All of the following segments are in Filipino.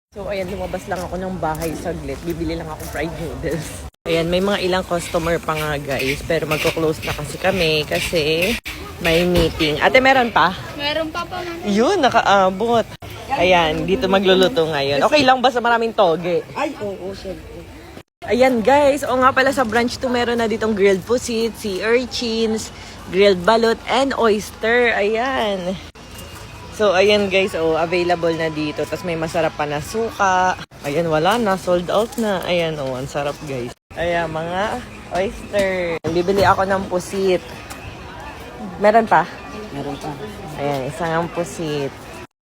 So, ayan, lumabas lang ako ng bahay saglit. Bibili lang ako fried noodles. Ayan, may mga ilang customer pa nga, guys. Pero magko-close na kasi kami kasi may meeting. Ate, meron pa? Meron pa pa man. Yun, nakaabot. Ayan, dito magluluto ngayon. Okay lang ba sa maraming toge? Ay, oo, syempre. Ayan, guys. O nga pala, sa branch 2, meron na ditong grilled pusit, sea urchins, grilled balot, and oyster. Ayan. So, ayan guys, available na dito. Tapos may masarap pa na suka. Ayan, wala na. Sold out na. Ayan, ang sarap guys. Ayan, mga oyster. Bibili ako ng pusit. Meron pa? Meron pa. Ayan, isang pusit.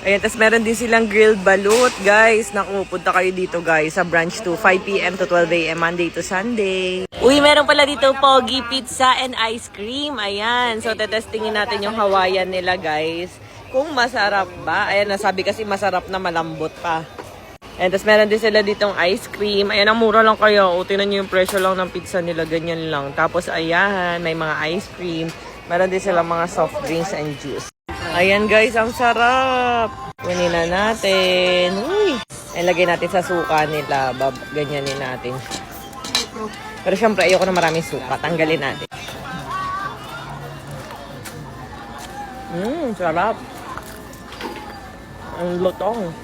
Ayan, tapos meron din silang grilled balut, guys. Naku, punta kayo dito, guys, sa branch 2, 5 p.m. to 12 a.m. Monday to Sunday. Uy, meron pala dito pogi pizza and ice cream. Ayan, so tetestingin natin yung Hawaiian nila, guys. Kung masarap ba. Ayan, nasabi kasi masarap na malambot pa. Ayan, tapos meron din sila ditong ice cream. Ayan, ang mura lang kayo. O, tingnan nyo yung presyo lang ng pizza nila. Ganyan lang. Tapos, ayan, may mga ice cream. Meron din sila mga soft drinks and juice. Ayan, guys, ang sarap. Kunin na natin. Uy. Ilagay natin sa suka nila. Ganyanin natin. Pero syempre, ayoko na maraming suka. Tanggalin natin. Sarap. Ang lutong.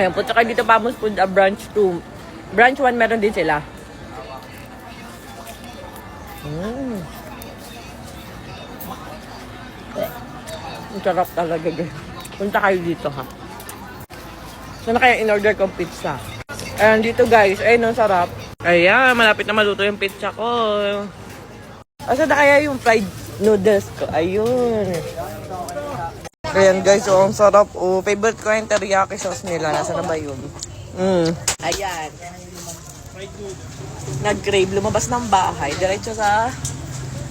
Ayan, punta kayo dito Pamos Food, branch 2. Branch 1 meron din sila. Ang sarap talaga, guys. Punta kayo dito, ha. Saan na kaya in-order kong pizza? Ayan, dito, guys. Ayun, ang sarap. Ayan, malapit na maluto yung pizza ko. Asa na kaya yung fried noodles ko? Ayun. Ayan guys, ang sarap. Favorite ko yung teriyaki sauce nila. Nasaan na ba yun? Ayan. Nag-crave. Lumabas ng bahay. Diretso sa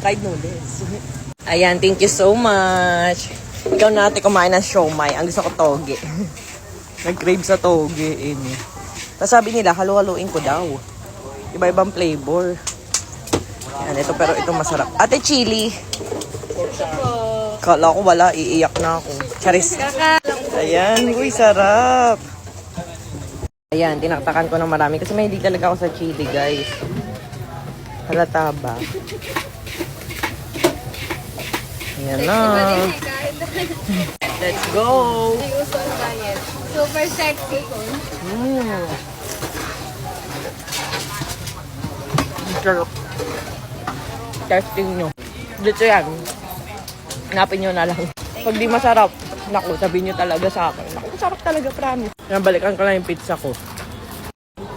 fried noodles. Ayan, thank you so much. Ikaw na ate kumain ng siomai. Ang gusto ko toge. Nag-crave sa toge. Tapos sabi nila, halu-haluin ko daw. Iba-ibang flavor. Ayan, ito pero ito masarap. Ate, chili. Kala ko wala, iiyak na ako. Charis. Ayan, uy, sarap. Ayan, tinaktakan ko ng marami kasi may hindi talaga ako sa chili, guys. Halata ba? Ayan na. Let's go. Super sexy ko. Sarap. Testing nyo. Dito yan. Hanapin nyo na lang. Pag di masarap, naku, sabihin nyo talaga sa akin. Naku, masarap talaga, promise. Balikan ko lang yung pizza ko.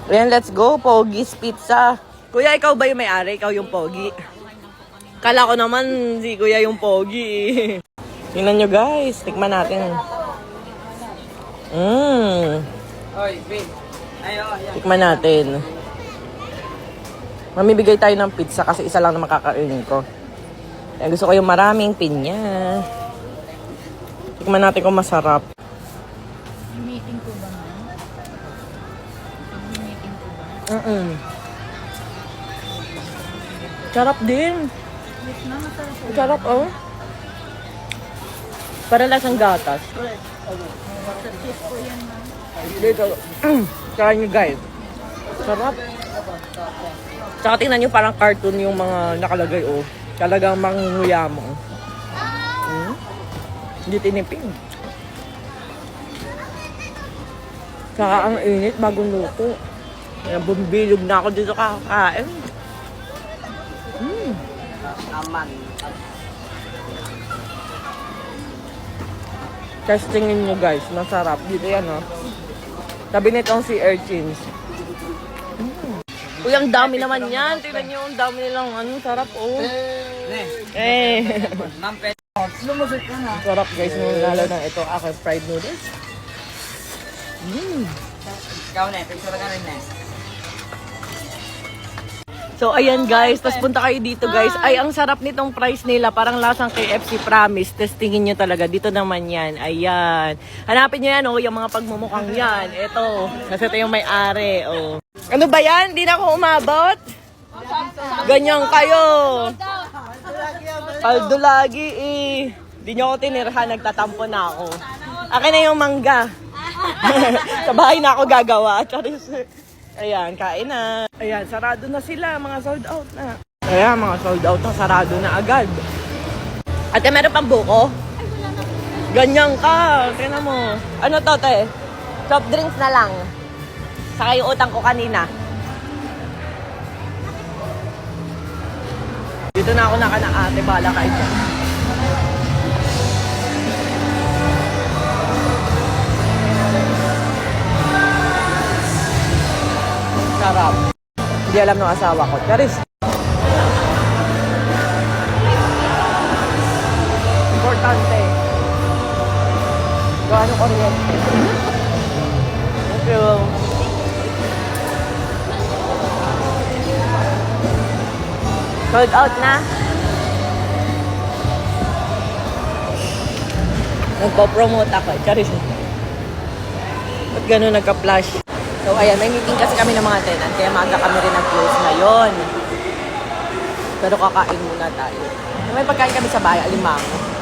Ayan, let's go. Pogi's Pizza. Kuya, ikaw ba yung may-ari? Ikaw yung Pogi? Kala ko naman si Kuya yung Pogi. Tingnan nyo, guys. Tikman natin. Tikman natin. Mamibigay tayo ng pizza kasi isa lang na makakainin ko. Kaya gusto ko yung maraming pinya. Tikman natin kung masarap. Meeting ko ba man? Meeting ko ba? Sarap din. Wait na, masarap ko. Sarap, oh. Para lasang gatas. Sa cheese ko yan, ma'am. Dito. Try nyo, guys. Sarap. Tsaka tingnan nyo parang cartoon yung mga nakalagay, oh. Talagang mangunguya mo. Hindi tinipid. Tsaka ang init bagong luto. Kaya bumbilog na ako dito kakain. Testingin nyo guys, masarap. Dito yan, oh. Tabi nitong sea urchins. Uy, ang dami naman yan. Tingnan nyo, ang dami nilang sarap, oh. Sarap guys, lalo na ito aking fried noodles. Ikaw na, picture ka rin na. So, ayan guys. Tapos punta kayo dito guys. Ay, ang sarap nitong price nila. Parang lasang KFC, promise. Testingin nyo talaga. Dito naman yan. Ayan. Hanapin nyo yan, oh. Yung mga pagmumukhang yan. Ito. Kasi ito yung may-ari, oh. Ano ba yan? Hindi na ako umabot? Ganyan kayo. Paldo lagi, eh. Hindi nyo ako tinirhan. Nagtatampo na ako. Akin na yung mangga. Sa bahay na ako gagawa. Charis. Ayan, kain na. Ayan, sarado na sila. Mga sold out na. Ayan, mga sold out na. Sarado na agad. Ate, meron pang buko? Ganyan ka. Tingnan mo. Ano to, te? Soft drinks na lang. Saka yung utang ko kanina. Dito na ako ate. Bala kayo dyan. Sarap. Hindi alam ng asawa ko. Charis. Importante. Gaano kuryente. Thank you. Sold out na. Nagpo-promote ako. Charis. Ba't gano'n nagka-flash? So, ayan, may meeting kasi kami ng mga tenant, kaya maaga kami rin nag-close ngayon. Pero kakain muna tayo. May pagkain kami sa bahay, alimango.